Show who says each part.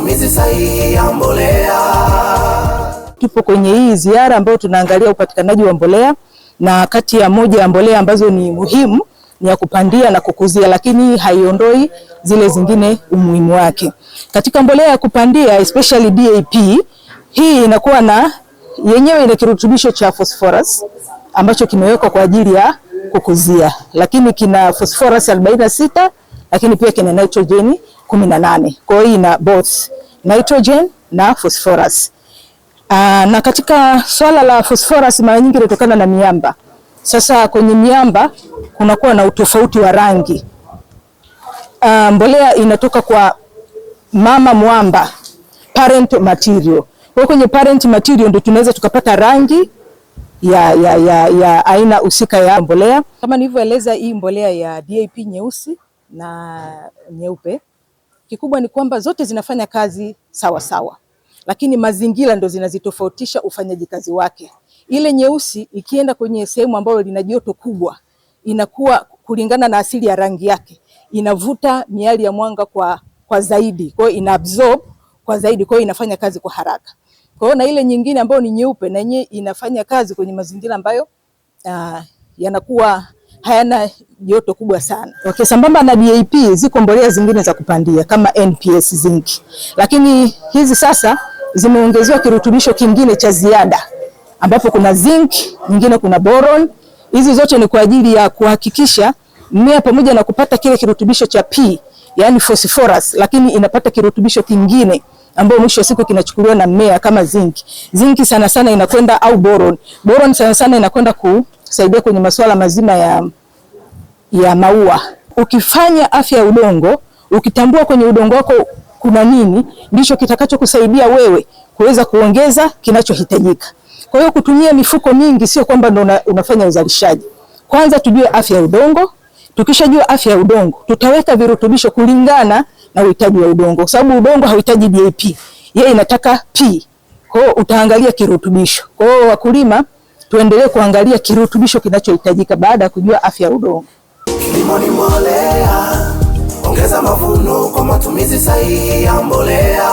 Speaker 1: matumizi sahihi ya mbolea.
Speaker 2: Tupo kwenye hii ziara ambayo tunaangalia upatikanaji wa mbolea, na kati ya moja ya mbolea ambazo ni muhimu ni ya kupandia na kukuzia, lakini haiondoi zile zingine umuhimu wake. Katika mbolea ya kupandia especially DAP, hii inakuwa na yenyewe ina kirutubisho cha phosphorus ambacho kimewekwa kwa ajili ya kukuzia, lakini kina phosphorus 46, lakini pia kina nitrogen 18. Kwa hiyo ina both nitrogen na phosphorus. Na katika swala la phosphorus mara nyingi inatokana na miamba. Sasa kwenye miamba kunakuwa na utofauti wa rangi. Mbolea inatoka kwa mama mwamba, parent material. Kwa kwenye parent material ndio tunaweza tukapata rangi ya aina husika ya mbolea. Kama nilivyoeleza, hii mbolea ya DAP nyeusi na nyeupe, kikubwa ni kwamba zote zinafanya kazi sawa sawa, lakini mazingira ndio zinazitofautisha ufanyaji kazi wake. Ile nyeusi ikienda kwenye sehemu ambayo lina joto kubwa, inakuwa kulingana na asili ya rangi yake, inavuta miali ya mwanga kwa zaidi, kwa hiyo ina absorb kwa zaidi, kwa hiyo inafanya kazi kwa haraka. Kwa hiyo na ile nyingine ambayo ni nyeupe, na yenyewe inafanya kazi kwenye mazingira ambayo yanakuwa hayana joto kubwa sana. Okay, sambamba na DAP ziko mbolea zingine za kupandia kama NPS zinc, lakini hizi sasa zimeongezewa kirutubisho kingine cha ziada ambapo kuna zinc, nyingine kuna boron. Hizi zote ni kwa ajili ya kuhakikisha mmea pamoja na kupata kile kirutubisho cha P, yani phosphorus, lakini inapata kirutubisho kingine ambao mwisho wa siku kinachukuliwa na mmea kama zinc. Zinc sana sana inakwenda, au boron. Boron sana sana inakwenda kusaidia kwenye masuala mazima ya maua. Ukifanya afya ya udongo, ukitambua kwenye udongo wako kuna nini, ndicho kitakachokusaidia wewe kuweza kuongeza kinachohitajika. Kwa hiyo kutumia mifuko mingi sio kwamba ndo unafanya uzalishaji. Kwanza tujue afya ya udongo. Tukishajua afya ya udongo, tutaweka virutubisho kulingana na uhitaji wa udongo, kwa sababu udongo hauhitaji DAP, yeye inataka P. Kwa hiyo utaangalia kirutubisho. Kwa hiyo wakulima, tuendelee kuangalia kirutubisho kinachohitajika baada ya kujua afya ya udongo.
Speaker 1: Kilimo ni mbolea, ongeza mavuno kwa matumizi sahihi ya mbolea.